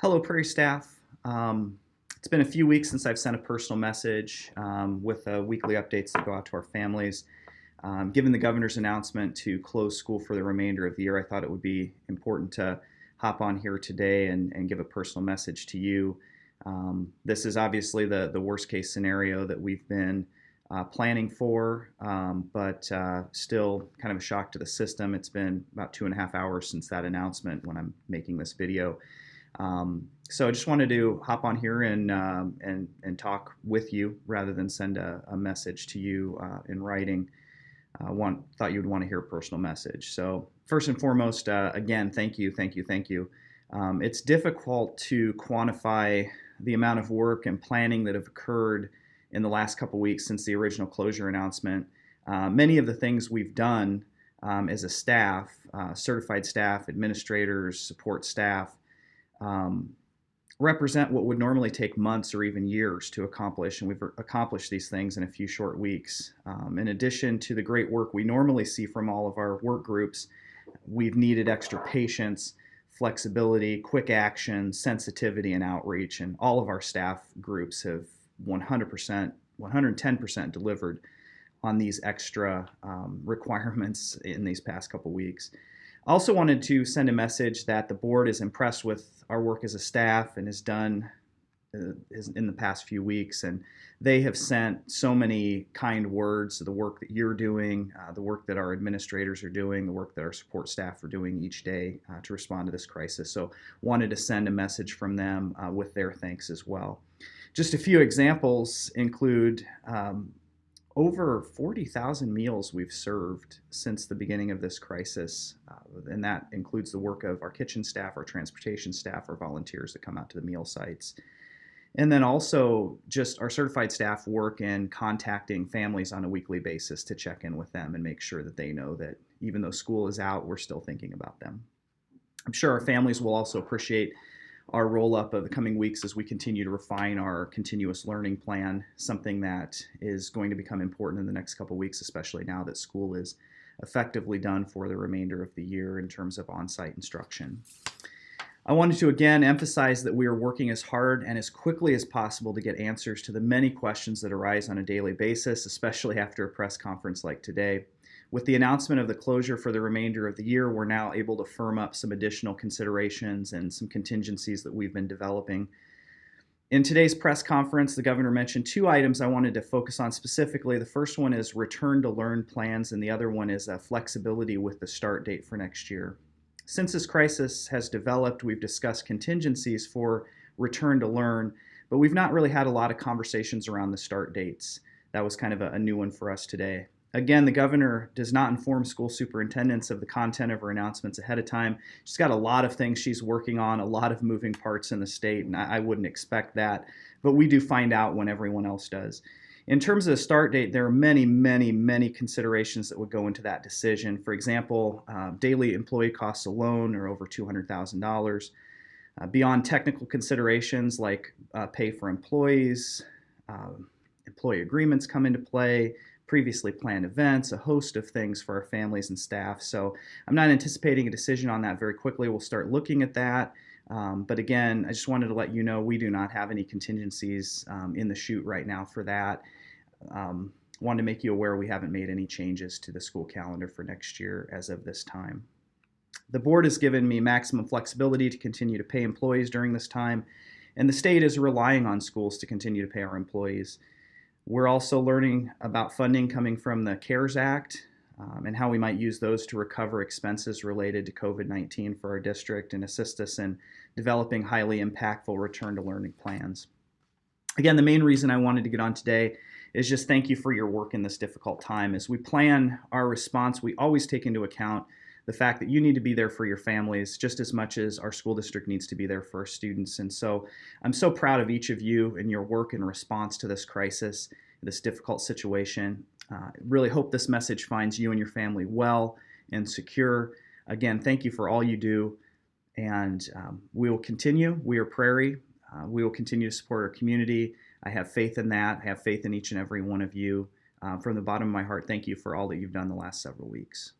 Hello, Prairie Staff. It's been a few weeks since I've sent a personal message with weekly updates that go out to our families. Given the governor's announcement to close school for the remainder of the year, I thought it would be important to hop on here today and give a personal message to you. This is obviously the worst case scenario that we've been planning for, but still kind of a shock to the system. It's been about 2.5 hours since that announcement when I'm making this video. So I just wanted to hop on here and talk with you rather than send a message to you in writing. Thought you would want to hear a personal message. So first and foremost, again, thank you. It's difficult to quantify the amount of work and planning that have occurred in the last couple weeks since the original closure announcement. Many of the things we've done as a staff, certified staff, administrators, support staff, represent what would normally take months or even years to accomplish, and we've accomplished these things in a few short weeks. In addition to the great work we normally see from all of our work groups, we've needed extra patience, flexibility, quick action, sensitivity, and outreach, and all of our staff groups have 100%, 110% delivered on these extra requirements in these past couple weeks. I also wanted to send a message that the board is impressed with our work as a staff and has done in the past few weeks, and they have sent so many kind words to the work that you're doing, the work that our administrators are doing, the work that our support staff are doing each day to respond to this crisis. So wanted to send a message from them with their thanks as well. Just a few examples include over 40,000 meals we've served since the beginning of this crisis, and that includes the work of our kitchen staff, our transportation staff, our volunteers that come out to the meal sites. And then also just our certified staff work in contacting families on a weekly basis to check in with them and make sure that they know that even though school is out, we're still thinking about them. I'm sure our families will also appreciate our roll-up of the coming weeks as we continue to refine our continuous learning plan, something that is going to become important in the next couple weeks, especially now that school is effectively done for the remainder of the year in terms of on-site instruction. I wanted to again emphasize that we are working as hard and as quickly as possible to get answers to the many questions that arise on a daily basis, especially after a press conference like today. With the announcement of the closure for the remainder of the year, we're now able to firm up some additional considerations and some contingencies that we've been developing. In today's press conference, the governor mentioned two items I wanted to focus on specifically. The first one is return to learn plans, and the other one is flexibility with the start date for next year. Since this crisis has developed, we've discussed contingencies for return to learn, but we've not really had a lot of conversations around the start dates. That was kind of a new one for us today. Again, the governor does not inform school superintendents of the content of her announcements ahead of time. She's got a lot of things she's working on, a lot of moving parts in the state, and I wouldn't expect that, but we do find out when everyone else does. In terms of the start date, there are many considerations that would go into that decision. For example, daily employee costs alone are over $200,000. Beyond technical considerations like pay for employees, employee agreements come into play, previously planned events, a host of things for our families and staff. So I'm not anticipating a decision on that very quickly. We'll start looking at that. But again, I just wanted to let you know we do not have any contingencies in the chute right now for that. Wanted to make you aware we haven't made any changes to the school calendar for next year as of this time. The board has given me maximum flexibility to continue to pay employees during this time, and the state is relying on schools to continue to pay our employees. We're also learning about funding coming from the CARES Act and how we might use those to recover expenses related to COVID-19 for our district and assist us in developing highly impactful return to learning plans. Again, the main reason I wanted to get on today is just thank you for your work in this difficult time. As we plan our response, we always take into account the fact that you need to be there for your families just as much as our school district needs to be there for our students. And so I'm so proud of each of you and your work in response to this crisis, this difficult situation. Really hope this message finds you and your family well and secure. Again, thank you for all you do. And we will continue. We are Prairie. We will continue to support our community. I have faith in that. I have faith in each and every one of you. From the bottom of my heart, thank you for all that you've done the last several weeks.